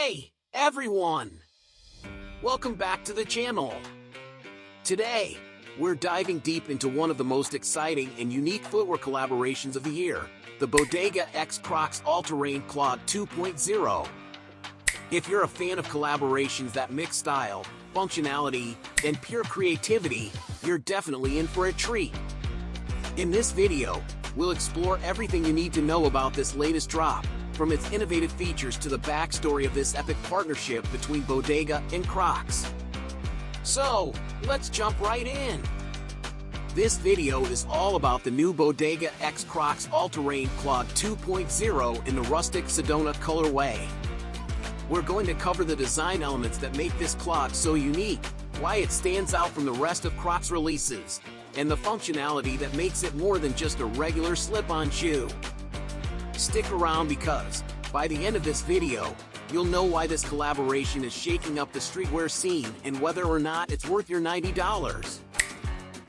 Hey, everyone! Welcome back to the channel. Today, we're diving deep into one of the most exciting and unique footwear collaborations of the year, the Bodega x Crocs All-Terrain Clog 2.0. If you're a fan of collaborations that mix style, functionality, and pure creativity, you're definitely in for a treat. In this video, we'll explore everything you need to know about this latest drop, from its innovative features to the backstory of this epic partnership between Bodega and Crocs. So, let's jump right in. This video is all about the new Bodega x Crocs All-Terrain Clog 2.0 in the Rustic Sedona colorway. We're going to cover the design elements that make this clog so unique, why it stands out from the rest of Crocs releases, and the functionality that makes it more than just a regular slip-on shoe. Stick around because, by the end of this video, you'll know why this collaboration is shaking up the streetwear scene and whether or not it's worth your $90.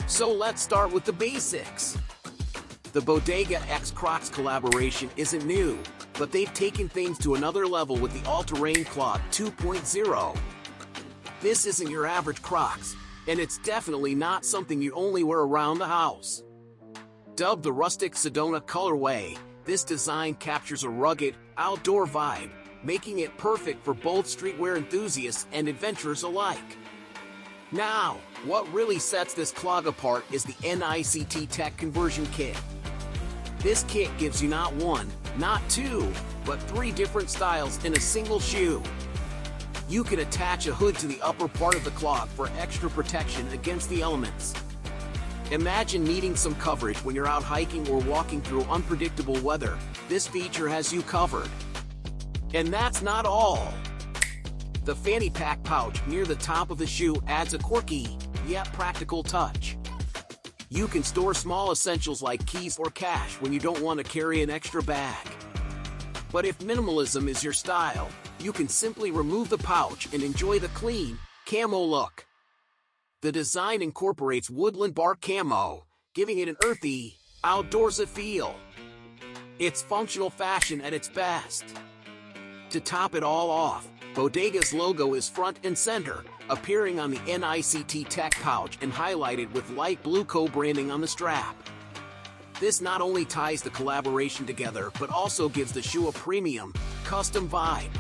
So let's start with the basics. The Bodega x Crocs collaboration isn't new, but they've taken things to another level with the All-Terrain Clog 2.0. This isn't your average Crocs, and it's definitely not something you only wear around the house. Dubbed the Rustic Sedona colorway, this design captures a rugged, outdoor vibe, making it perfect for both streetwear enthusiasts and adventurers alike. Now, what really sets this clog apart is the NICT-TECH conversion kit. This kit gives you not one, not two, but 3 different styles in a single shoe. You can attach a hood to the upper part of the clog for extra protection against the elements. Imagine needing some coverage when you're out hiking or walking through unpredictable weather. This feature has you covered. And that's not all. The fanny pack pouch near the top of the shoe adds a quirky, yet practical touch. You can store small essentials like keys or cash when you don't want to carry an extra bag. But if minimalism is your style, you can simply remove the pouch and enjoy the clean, camo look. The design incorporates woodland bark camo, giving it an earthy, outdoorsy feel. It's functional fashion at its best. To top it all off, Bodega's logo is front and center, appearing on the NICT-TECH pouch and highlighted with light blue co-branding on the strap. This not only ties the collaboration together but also gives the shoe a premium, custom vibe.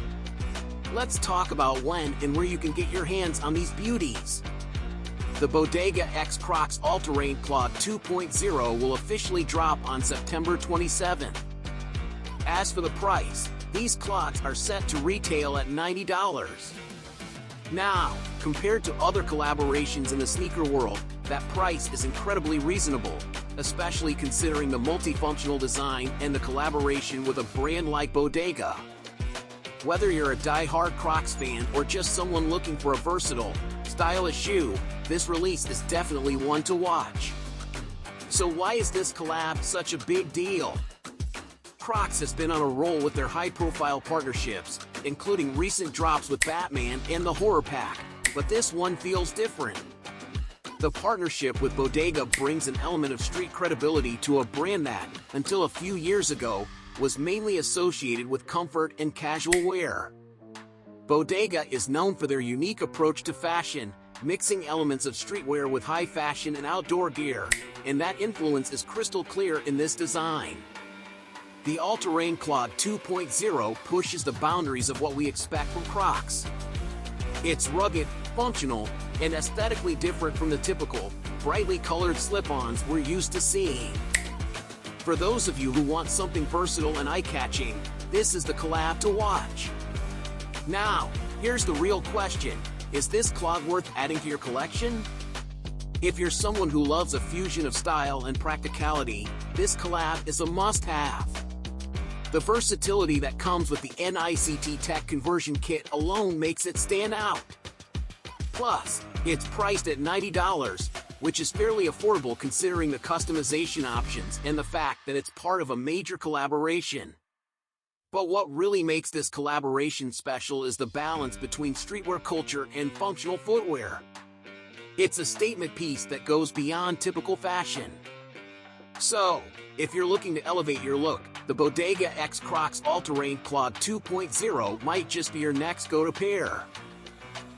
Let's talk about when and where you can get your hands on these beauties. The Bodega x Crocs All-Terrain Clog 2.0 will officially drop on September 27th. As for the price, these clogs are set to retail at $90. Now, compared to other collaborations in the sneaker world, that price is incredibly reasonable, especially considering the multifunctional design and the collaboration with a brand like Bodega. Whether you're a die-hard Crocs fan or just someone looking for a versatile, stylish shoe, this release is definitely one to watch. So why is this collab such a big deal? Crocs has been on a roll with their high-profile partnerships, including recent drops with Batman and the Horror Pack, but this one feels different. The partnership with Bodega brings an element of street credibility to a brand that, until a few years ago, was mainly associated with comfort and casual wear. Bodega is known for their unique approach to fashion, mixing elements of streetwear with high fashion and outdoor gear, and that influence is crystal clear in this design. The All-Terrain Clog 2.0 pushes the boundaries of what we expect from Crocs. It's rugged, functional, and aesthetically different from the typical, brightly colored slip-ons we're used to seeing. For those of you who want something versatile and eye-catching, this is the collab to watch. Now, here's the real question. Is this clog worth adding to your collection? If you're someone who loves a fusion of style and practicality, this collab is a must-have. The versatility that comes with the NICT-TECH conversion kit alone makes it stand out. Plus, it's priced at $90, which is fairly affordable considering the customization options and the fact that it's part of a major collaboration. But what really makes this collaboration special is the balance between streetwear culture and functional footwear. It's a statement piece that goes beyond typical fashion. So, if you're looking to elevate your look, the Bodega X Crocs All-Terrain Clog 2.0 might just be your next go-to pair.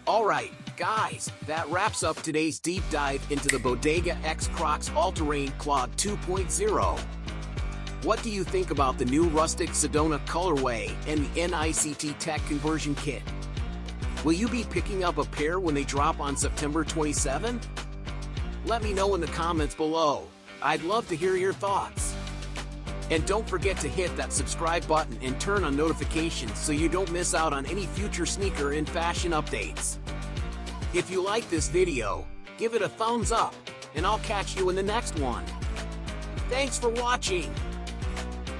Alright, guys, that wraps up today's deep dive into the Bodega X Crocs All-Terrain Clog 2.0. What do you think about the new Rustic Sedona colorway and the NICT-TECH conversion kit? Will you be picking up a pair when they drop on September 27? Let me know in the comments below. I'd love to hear your thoughts. And don't forget to hit that subscribe button and turn on notifications so you don't miss out on any future sneaker and fashion updates. If you like this video, give it a thumbs up, and I'll catch you in the next one. Thanks for watching.